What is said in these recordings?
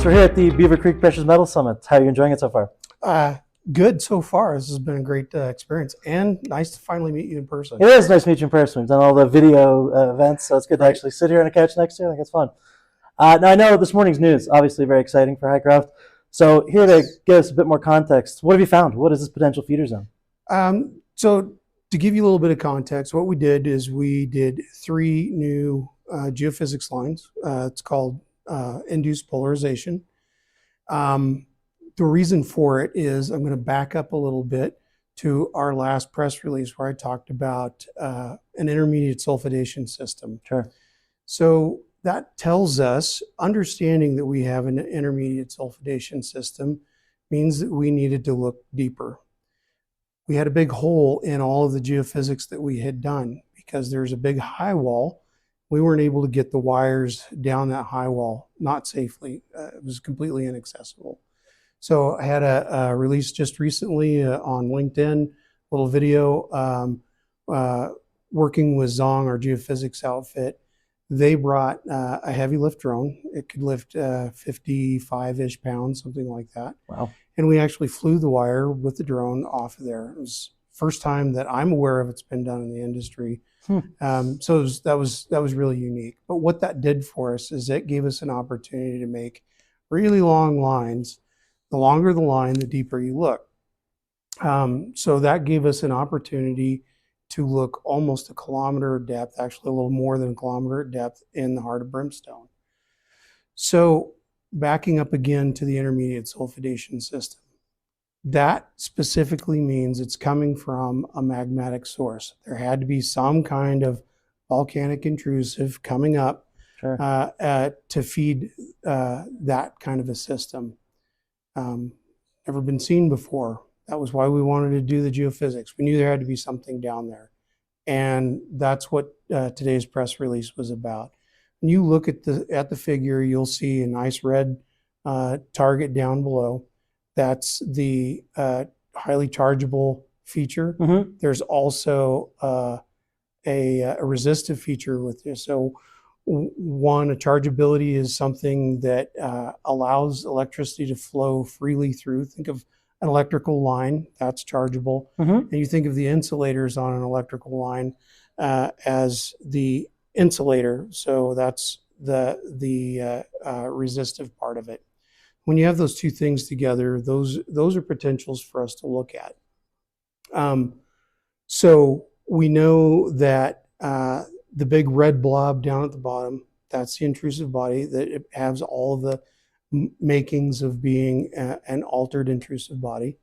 So we're here at the Beaver Creek Precious Metals Summit. How are you enjoying it so far? Good so far. This has been a great experience, and nice to finally meet you in person. It is nice to meet you in person. We've done all the video events, so it's good to actually sit here on a couch next to you. I think it's fun. Now, I know this morning's news, obviously very exciting for Hycroft. So here to give us a bit more context, what have you found? What is this potential feeder zone? So to give you a little bit of context, what we did is we did 3 new geophysics lines. It's called induced polarization. The reason for it is, I'm going to back up a little bit to our last press release where I talked about an intermediate sulfidation system. Sure. So that tells us, understanding that we have an intermediate sulfidation system means that we needed to look deeper. We had a big hole in all of the geophysics that we had done because there's a big high wall. We weren't able to get the wires down that high wall, not safely. It was completely inaccessible. So I had a release just recently on LinkedIn, a little video working with Zong, our geophysics outfit. They brought a heavy lift drone. It could lift 55-ish pounds, something like that. Wow. And we actually flew the wire with the drone off of there. It was the first time that I'm aware of it's been done in the industry. So that was really unique. But what that did for us is it gave us an opportunity to make really long lines. The longer the line, the deeper you look. So that gave us an opportunity to look almost a kilometer of depth, actually a little more than a kilometer of depth in the heart of Brimstone. So backing up again to the intermediate sulfidation system, that specifically means it's coming from a magmatic source. There had to be some kind of volcanic intrusive coming up. Sure. To feed that kind of a system. Never been seen before. That was why we wanted to do the geophysics. We knew there had to be something down there. And that's what today's press release was about. When you look at the figure, you'll see a nice red target down below. That's the highly chargeable feature. Mm-hmm. There's also a resistive feature with this. So one, a chargeability is something that allows electricity to flow freely through. Think of an electrical line, that's chargeable. Mm-hmm. And you think of the insulators on an electrical line as the insulator. So that's the resistive part of it. When you have those two things together, those are potentials for us to look at. So we know that the big red blob down at the bottom, that's the intrusive body, that it has all of the makings of being an altered intrusive body,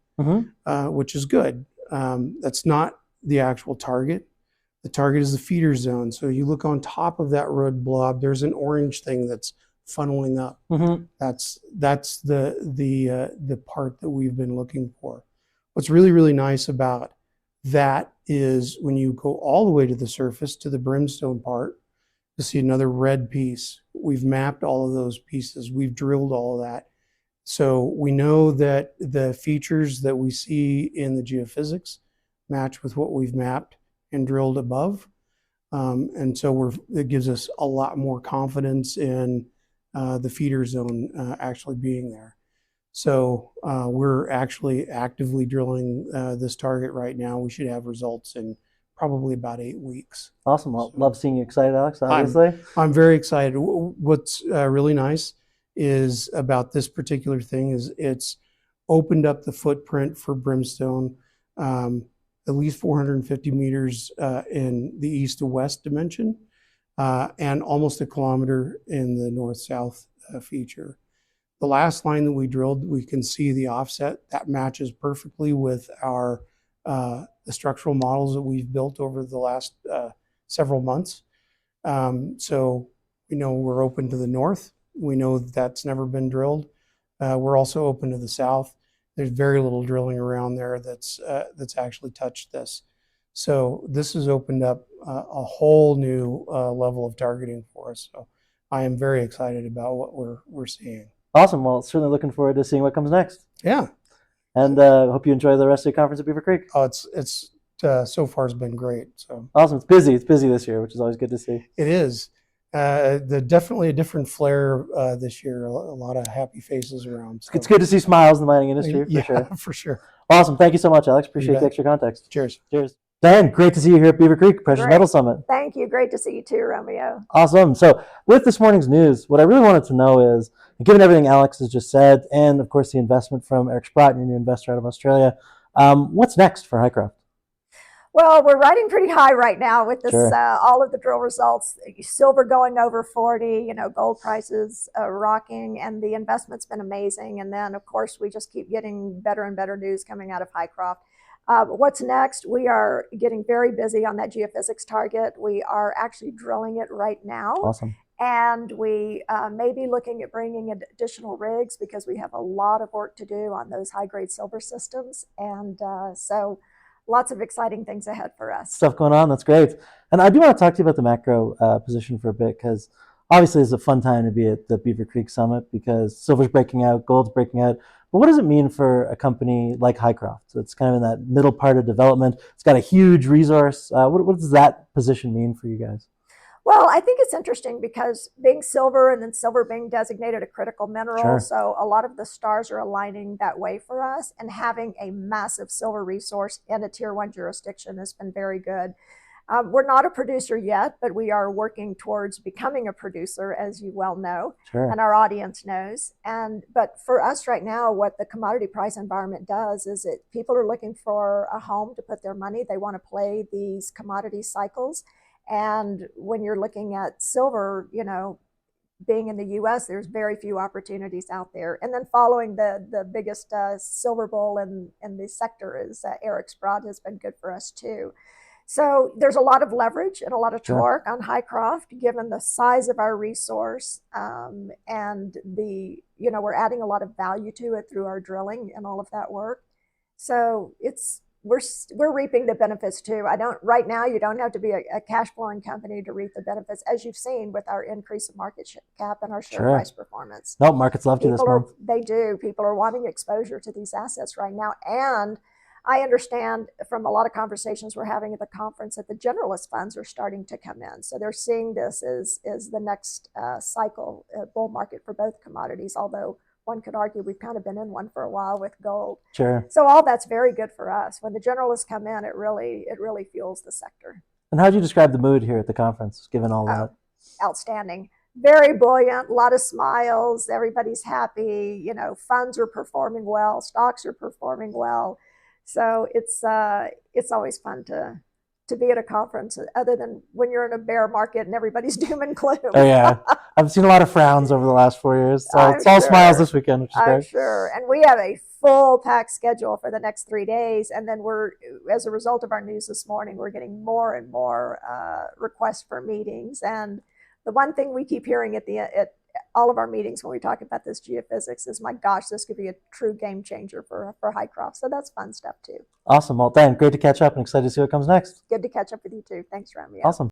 which is good. That's not the actual target. The target is the feeder zone. So you look on top of that red blob, there's an orange thing that's funneling up. That's the part that we've been looking for. What's really, really nice about that is when you go all the way to the surface, to the brimstone part, you see another red piece. We've mapped all of those pieces. We've drilled all of that. So we know that the features that we see in the geophysics match with what we've mapped and drilled above. And so it gives us a lot more confidence in the feeder zone actually being there. So we're actually actively drilling this target right now. We should have results in probably about 8 weeks. Awesome. Well, love seeing you excited, Alex, obviously. I'm very excited. What's really nice is about this particular thing is it's opened up the footprint for Brimstone at least 450 meters in the east to west dimension and almost a kilometer in the north-south feature. The last line that we drilled, we can see the offset. That matches perfectly with our the structural models that we've built over the last several months. So we know we're open to the north. We know that's never been drilled. We're also open to the south. There's very little drilling around there that's actually touched this. So this has opened up a whole new level of targeting for us. So I am very excited about what we're seeing. Awesome. Well, certainly looking forward to seeing what comes next. Yeah. And hope you enjoy the rest of the conference at Beaver Creek. Oh, it's so far has been great. So awesome. It's busy. It's busy this year, which is always good to see. It is. Definitely a different flair this year. A lot of happy faces around. So. It's good to see smiles in the mining industry, for Yeah, sure. for sure. Awesome. Thank you so much, Alex. Appreciate bet. the extra context. Cheers. Cheers. Diane, great to see you here at Beaver Creek Precious Great. Metal Summit. Thank you. Great to see you too, Romeo. Awesome. So with this morning's news, what I really wanted to know is, given everything Alex has just said, and of course the investment from Eric Sprott, your new investor out of Australia, what's next for Hycroft? Well, we're riding pretty high right now with this, Sure. all of the drill results. Silver going over 40, gold prices rocking, and the investment's been amazing. And then, of course, we just keep getting better and better news coming out of Hycroft. What's next? We are getting very busy on that geophysics target. We are actually drilling it right now. Awesome. And we may be looking at bringing in additional rigs because we have a lot of work to do on those high-grade silver systems. And so lots of exciting things ahead for us. Stuff going on. That's great. And I do want to talk to you about the macro position for a bit, because obviously it's a fun time to be at the Beaver Creek Summit because silver's breaking out, gold's breaking out. But what does it mean for a company like Hycroft? It's kind of in that middle part of development. It's got a huge resource. What does that position mean for you guys? Well, I think it's interesting because being silver and then silver being designated a critical mineral, Sure. So a lot of the stars are aligning that way for us, and having a massive silver resource in a tier 1 jurisdiction has been very good. We're not a producer yet, but we are working towards becoming a producer, as you well know, Sure. and our audience knows. But for us right now, what the commodity price environment does is people are looking for a home to put their money. They want to play these commodity cycles. And when you're looking at silver, being in the U.S., there's very few opportunities out there. And then following the biggest silver bull in the sector is Eric Sprott has been good for us too. So there's a lot of leverage and a lot of torque on Hycroft, given the size of our resource, and we're adding a lot of value to it through our drilling and all of that work. So we're reaping the benefits too. Right now, you don't have to be a cash flowing company to reap the benefits, as you've seen with our increase in market cap and our share price performance. No, markets love you this month. They do. People are wanting exposure to these assets right now. And I understand from a lot of conversations we're having at the conference that the generalist funds are starting to come in. So they're seeing this as the next cycle, bull market for both commodities, although one could argue we've kind of been in one for a while with gold. Sure. So all that's very good for us. When the generalists come in, it really fuels the sector. And how do you describe the mood here at the conference, given all that? Outstanding. Very buoyant, a lot of smiles. Everybody's happy. Funds are performing well. Stocks are performing well. So it's always fun to be at a conference, other than when you're in a bear market and everybody's doom and gloom. Oh yeah, I've seen a lot of frowns over the last 4 years, so it's all smiles this weekend, which is great. I'm sure. And we have a full packed schedule for the next 3 days, and then as a result of our news this morning, we're getting more and more requests for meetings. And the one thing we keep hearing at all of our meetings when we talk about this geophysics is, my gosh, this could be a true game changer for Hycroft. So that's fun stuff too. Awesome. Well, Dan, great to catch up and excited to see what comes next. Good to catch up with you too. Thanks, Romeo. Awesome.